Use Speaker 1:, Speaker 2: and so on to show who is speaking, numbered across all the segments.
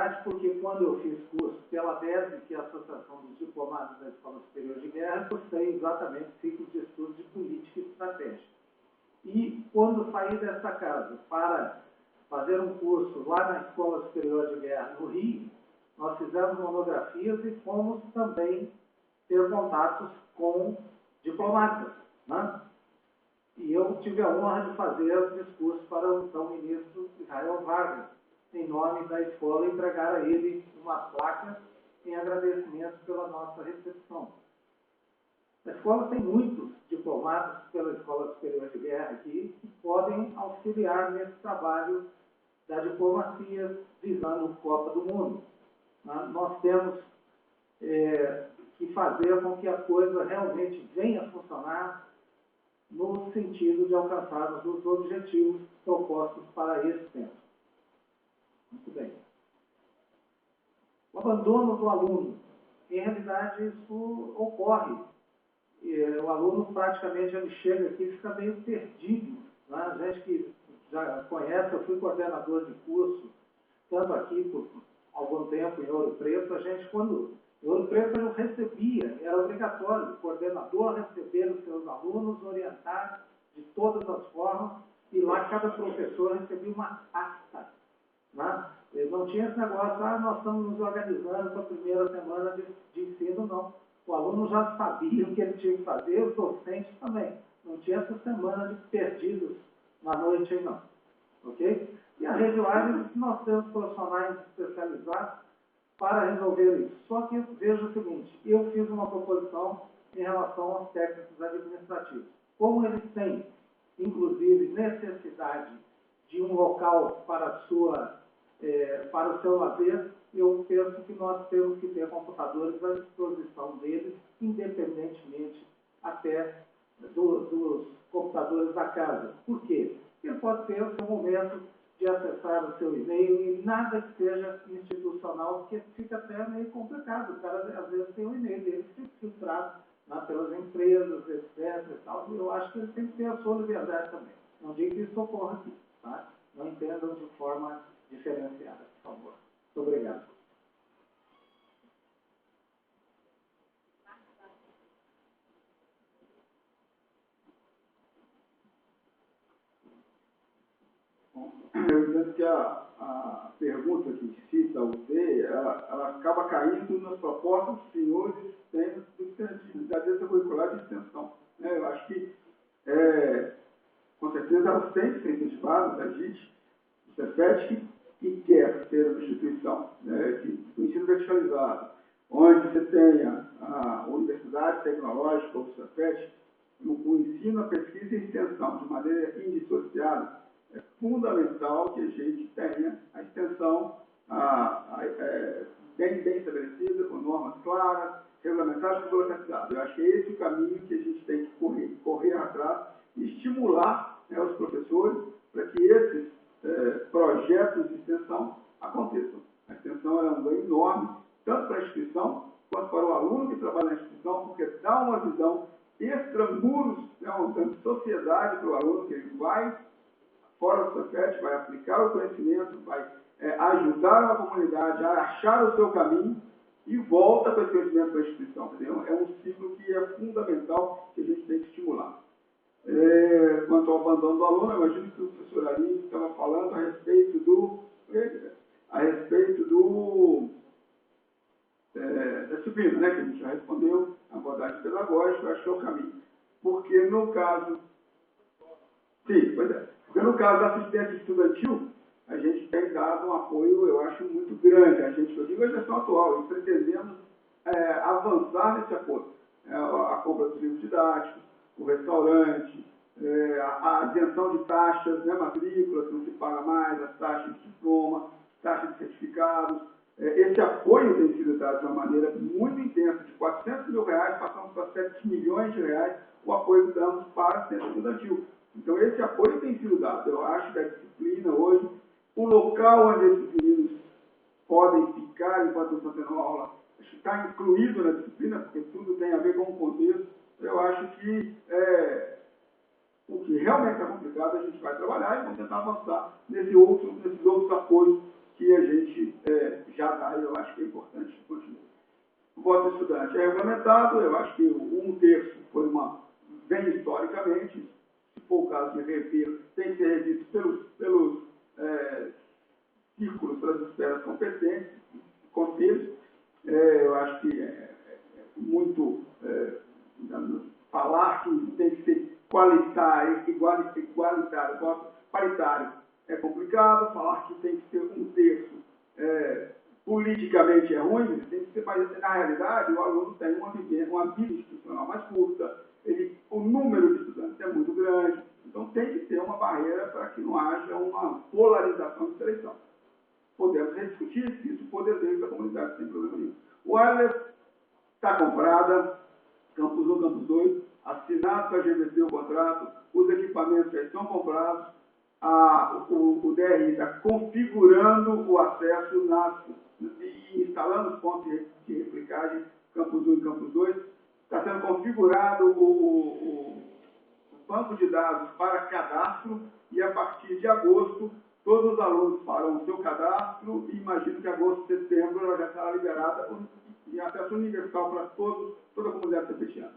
Speaker 1: verdade, porque quando eu fiz curso pela DESE, que é a Associação dos Diplomados da Escola Superior de Guerra, eu cursei exatamente ciclo de estudos de política e estratégia. E quando saí dessa casa para fazer um curso lá na Escola Superior de Guerra, no Rio, nós fizemos monografias e fomos também ter contatos com diplomatas, né? E eu tive a honra de fazer esse discurso para o então ministro Israel Vargas, em nome da escola, entregar a ele uma placa em agradecimento pela nossa recepção. A escola tem muitos diplomatas pela Escola Superior de Guerra aqui que podem auxiliar nesse trabalho da diplomacia visando a Copa do Mundo. Nós temos que fazer com que a coisa realmente venha a funcionar no sentido de alcançarmos os objetivos propostos para esse tempo. Muito bem. O abandono do aluno. Em realidade, isso ocorre. O aluno praticamente ele chega aqui e fica meio perdido. Né? A gente que já conhece, eu fui coordenador de curso, tanto aqui por algum tempo em Ouro Preto, a gente quando... Em Ouro Preto eu recebia, era obrigatório o coordenador receber os seus alunos, orientar de todas as formas, e lá cada professor recebia uma pasta. Né? Ele não tinha esse negócio, nós estamos nos organizando para a primeira semana de ensino, não. O aluno já sabia o que ele tinha que fazer, os docentes também. Não tinha essa semana de perdidos na noite aí, não. Ok? E a Rede Wise, nós temos profissionais especializados para resolver isso. Só que veja o seguinte, eu fiz uma proposição em relação aos técnicos administrativos. Como eles têm, inclusive, necessidade de um local para o seu lazer, eu penso que nós temos que ter computadores à disposição deles, independentemente até dos computadores da casa. Por quê? Porque pode ter o seu momento de acessar o seu e-mail e nada que seja institucional, porque fica até meio complicado. O cara, às vezes, tem o e-mail dele filtrado pelas empresas, etc. E tal, e eu acho que ele tem que ter a sua liberdade também. Não digo que isso ocorra aqui, tá? Não entendam de forma diferenciada, por favor. Muito obrigado.
Speaker 2: Eu entendo que a pergunta que cita o D, ela acaba caindo nas propostas dos senhores existentes da agência curricular de extensão. Eu acho que, com certeza, elas têm que ser incentivadas, a JIT, o Cefet, que quer ser uma instituição de ensino verticalizado, onde você tenha a Universidade Tecnológica, ou o Cefet, o ensino, a pesquisa e a extensão de maneira indissociada. É fundamental que a gente tenha a extensão bem estabelecida, com normas claras, regulamentadas e burocratizadas. Eu acho que é esse o caminho que a gente tem que correr atrás e estimular os professores para que esses projetos de extensão aconteçam. A extensão é um ganho enorme, tanto para a instituição quanto para o aluno que trabalha na instituição, porque dá uma visão extramuros, uma visão de sociedade para o aluno, que ele vai fora do Cefet, vai aplicar o conhecimento, vai ajudar uma comunidade a achar o seu caminho e volta com esse conhecimento para a instituição. Entendeu? É um ciclo que é fundamental, que a gente tem que estimular. Quanto ao abandono do aluno, eu imagino que o professor Ari estava falando a respeito da disciplina, né, que a gente já respondeu, a abordagem pedagógica, eu acho que é o caminho. Porque no caso... Sim, pois é. Porque no caso da assistência estudantil, a gente tem dado um apoio, eu acho, muito grande. A gente, eu digo a gestão atual, e pretendemos avançar nesse apoio. A compra dos livros didáticos, o restaurante, a isenção de taxas, matrículas, que não se paga mais, as taxas de diploma, taxas de certificados. Esse apoio tem sido dado de uma maneira muito intensa, de R$400 mil, passamos para 7 milhões de reais, o apoio que damos para a assistência estudantil. Então, esse apoio tem sido dado. Eu acho que a disciplina hoje, o local onde esses meninos podem ficar enquanto estão tendo aula, está incluído na disciplina, porque tudo tem a ver com o contexto. Eu acho que o que realmente está complicado, a gente vai trabalhar e vamos tentar avançar nesses outros apoios que a gente já O voto do estudante é regulamentado, eu acho que um terço vem historicamente, se for o caso de rever, tem que ser revisto pelos círculos, pelas esferas competentes, conselhos. Eu acho que muito falar que tem que ser igualitário, paritário é complicado, falar que tem que ser um terço politicamente é ruim, tem que ser, mas na realidade o aluno tem uma vida institucional mais curta, o número de estudantes é muito grande, então tem que ter uma barreira para que não haja uma polarização de seleção. Podemos rediscutir isso, o poder dele da comunidade, sem problema nenhum. O wireless está comprada, Campus 1, Campus 2, assinado com a GVC o contrato, os equipamentos já estão comprados, o DRI está configurando o acesso e instalando os pontos de replicagem, Campus 1 e Campus 2, está sendo configurado o banco de dados para cadastro e a partir de agosto todos os alunos farão o seu cadastro e imagino que agosto, setembro ela já estará liberada e acesso universal para toda a comunidade cepetiana.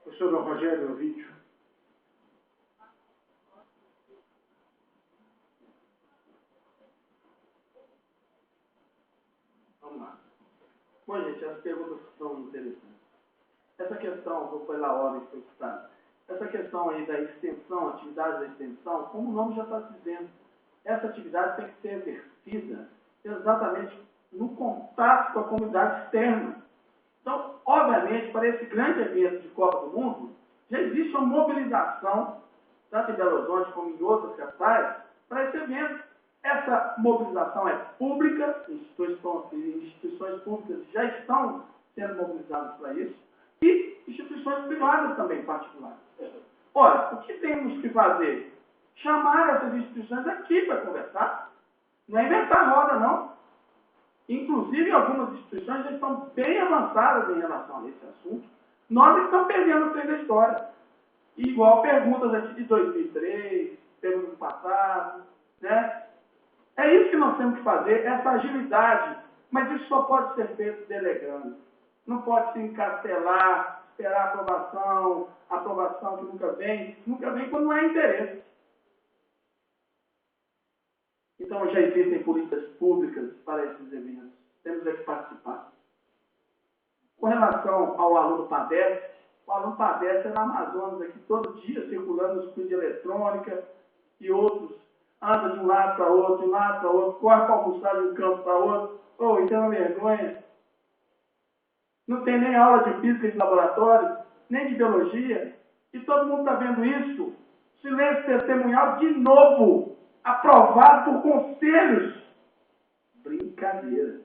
Speaker 1: Professor Rogério, o vídeo. Vamos lá. Bom, gente, as perguntas são interessantes. Essa questão, vou pela ordem que foi citada, essa questão aí da extensão, atividade da extensão, como o nome já está dizendo, essa atividade tem que ser exercida exatamente no contato com a comunidade externa. Então, obviamente, para esse grande evento de Copa do Mundo, já existe uma mobilização, tanto em Belo Horizonte como em outras capitais, para esse evento. Essa mobilização é pública, instituições públicas já estão sendo mobilizadas para isso, e instituições privadas também, particulares. Ora, o que temos que fazer? Chamar essas instituições aqui para conversar. Não é inventar roda, não. Inclusive, algumas instituições já estão bem avançadas em relação a esse assunto. Nós estamos perdendo o trem da história. Igual perguntas aqui de 2003, perguntas do passado, né? É isso que nós temos que fazer, essa agilidade. Mas isso só pode ser feito delegando. Não pode se encastelar, esperar aprovação que nunca vem quando não é interesse. Então já existem políticas públicas para esses eventos. Temos que participar. Com relação ao aluno PADES, o aluno PADES é na Amazonas aqui todo dia, circulando nos cursos de eletrônica e outros. Anda de um lado para outro, corre para almoçar de um canto para outro. Isso é uma vergonha. Não tem nem aula de física de laboratório, nem de biologia. E todo mundo está vendo isso. Silêncio testemunhal de novo. Aprovado por conselhos. Brincadeira.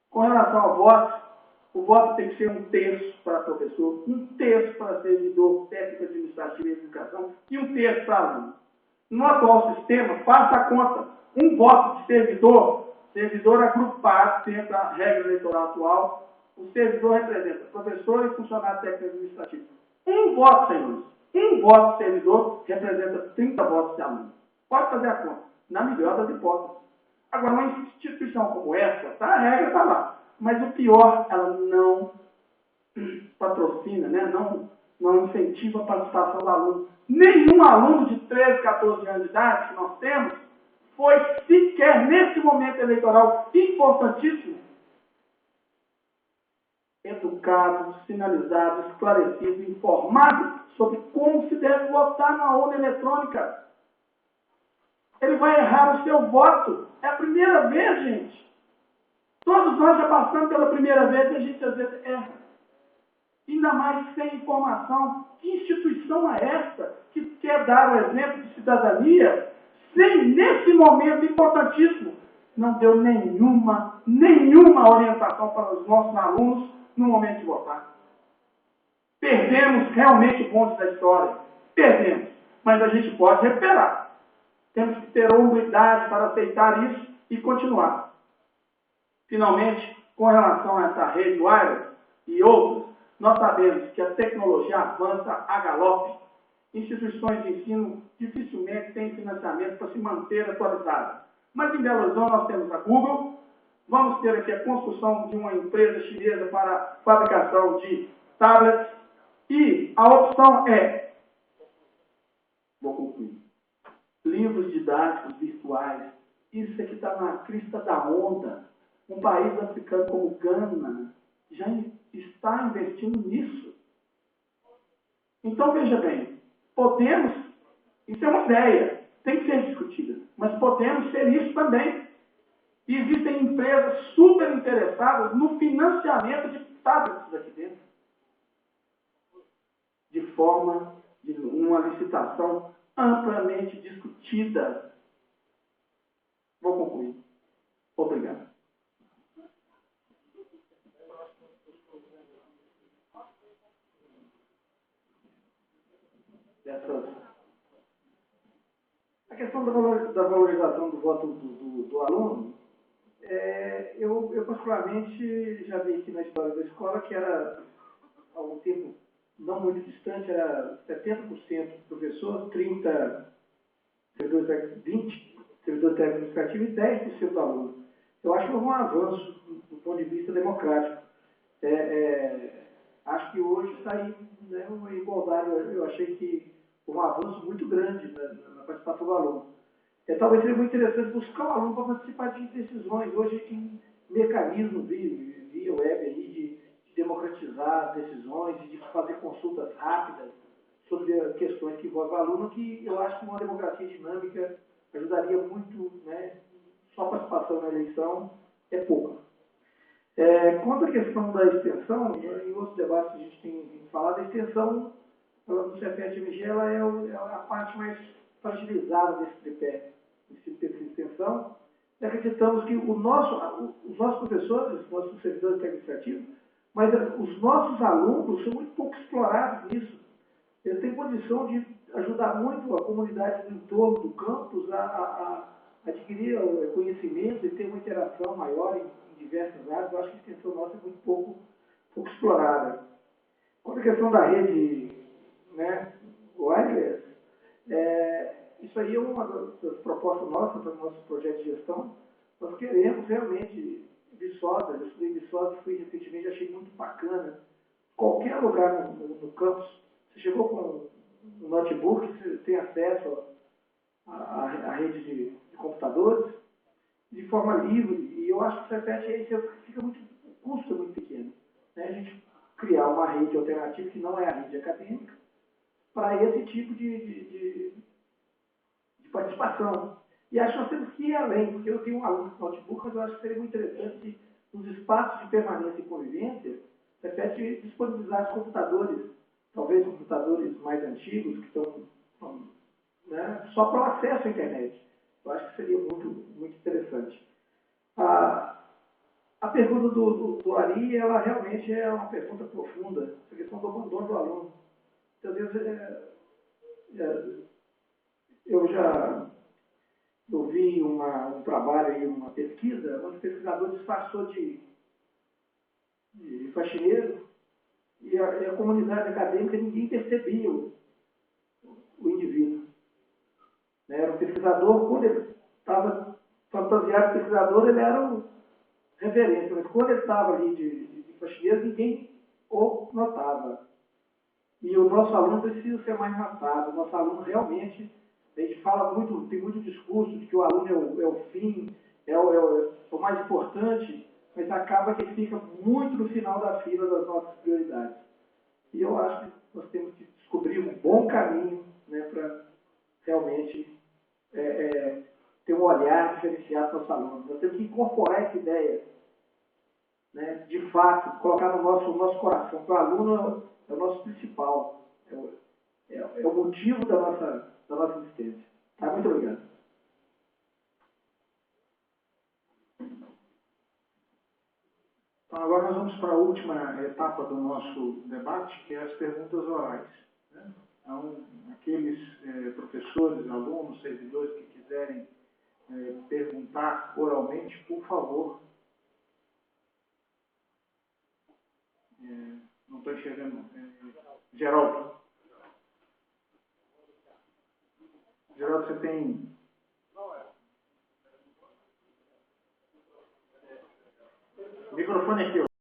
Speaker 1: Com relação ao voto, o voto tem que ser um terço para professor, um terço para servidor técnico administrativo e educação e um terço para aluno. No atual sistema, faça a conta. Um voto de servidor agrupado dentro da regra eleitoral atual, o servidor representa professor e funcionário técnico administrativo. Um voto, senhores. Um voto de servidor representa 30 votos de aluno. Pode fazer a conta, na melhor das hipóteses. Agora, uma instituição como essa, a regra está lá. Mas o pior, ela não patrocina, né? não incentiva a participação do aluno. Nenhum aluno de 13, 14 anos de idade que nós temos foi sequer, nesse momento eleitoral importantíssimo, educado, sinalizado, esclarecido, informado sobre como se deve votar na urna eletrônica. Ele vai errar o seu voto. É a primeira vez, gente. Todos nós já passamos pela primeira vez e a gente às vezes erra. Ainda mais sem informação. Que instituição é essa que quer dar o exemplo de cidadania sem, nesse momento importantíssimo, não deu nenhuma orientação para os nossos alunos no momento de votar? Perdemos realmente o bonde da história. Perdemos. Mas a gente pode recuperar. Temos que ter humildade para aceitar isso e continuar. Finalmente, com relação a essa rede wireless e outras, nós sabemos que a tecnologia avança a galope. Instituições de ensino dificilmente têm financiamento para se manter atualizadas. Mas em Belo Horizonte nós temos a Google,
Speaker 2: vamos ter aqui a construção de uma empresa chinesa para fabricação de tablets, e a opção é, vou concluir, livros didáticos virtuais. Isso aqui está na crista da onda. Um país africano como Gana já está investindo nisso. Então, veja bem, podemos, isso é uma ideia, tem que ser discutida, mas podemos ser isso também. E existem empresas super interessadas no financiamento de tablets aqui dentro, de forma de uma licitação amplamente discutida. Vou concluir. Obrigado. A questão da valorização do voto do aluno, eu particularmente já vi aqui na história da escola que era, há um tempo não muito distante, era 70% professor, 30% servidor técnico, 20% servidor técnico administrativo e 10% aluno. Eu acho que houve um avanço do ponto de vista democrático. Acho que hoje está aí, né, uma igualdade. Eu achei que houve um avanço muito grande na participação do aluno. Talvez seja muito interessante buscar o aluno para participar de decisões. Hoje tem mecanismo via web aí de democratizar decisões, de fazer consultas rápidas sobre questões que envolvem o aluno, que eu acho que uma democracia dinâmica ajudaria muito, né? Só a participação na eleição é pouca. Quanto à questão da extensão, em outros debates a gente tem falado, a extensão do CEPET-MG ela é a parte mais fragilizada desse tripé, ensino, pesquisa e extensão. E acreditamos que os nossos professores, os nossos servidores administrativos, mas os nossos alunos são muito pouco explorados nisso. Eles têm condição de ajudar muito a comunidade do entorno do campus a adquirir conhecimento e ter uma interação maior em diversas áreas. Eu acho que a extensão nossa é muito pouco explorada. Quanto à questão da rede, né, wireless, isso aí é uma das propostas nossas para o nosso projeto de gestão. Nós queremos realmente Viçosa, eu estudei Viçosa, fui recentemente, achei muito bacana. Qualquer lugar no campus, você chegou com um notebook, você tem acesso à rede de computadores de forma livre, e eu acho que o CEPET aí fica muito, o custo é muito pequeno. Né? A gente criar uma rede alternativa, que não é a rede acadêmica, para esse tipo de participação. E acho que nós temos que ir além, porque eu tenho um aluno com notebook, mas eu acho que seria muito interessante, nos espaços de permanência e convivência, o CEPET disponibilizar os computadores, talvez computadores mais antigos, que estão, né, só para o acesso à internet. Eu acho que seria muito, muito interessante. A pergunta do Ari, ela realmente é uma pergunta profunda, essa questão do abandono do aluno. Então, às vezes, eu já vi um trabalho aí, uma pesquisa, onde o pesquisador disfarçou de faxineiro, e a comunidade acadêmica, ninguém percebia o indivíduo. Era um pesquisador, quando ele estava fantasiado de pesquisador, ele era um reverência, mas quando ele estava ali de faxineiro, ninguém o notava. E o nosso aluno precisa ser mais notado. O nosso aluno realmente, a gente fala muito, tem muito discurso de que o aluno é o fim, é o mais importante, mas acaba que ele fica muito no final da fila das nossas prioridades. E eu acho que nós temos que descobrir um bom caminho, né, para realmente ter um olhar diferenciado para o nosso aluno. Nós temos que incorporar essa ideia, né, de fato, colocar no nosso coração, que o aluno é o nosso principal, é o motivo da nossa existência. Tá? Muito obrigado.
Speaker 3: Então, agora nós vamos para a última etapa do nosso debate, que é as perguntas orais. Né? Então, aqueles professores, alunos, servidores que quiserem perguntar oralmente, por favor. Não estou enxergando. Geraldo. Geraldo, você tem... Microfone aqui, ó.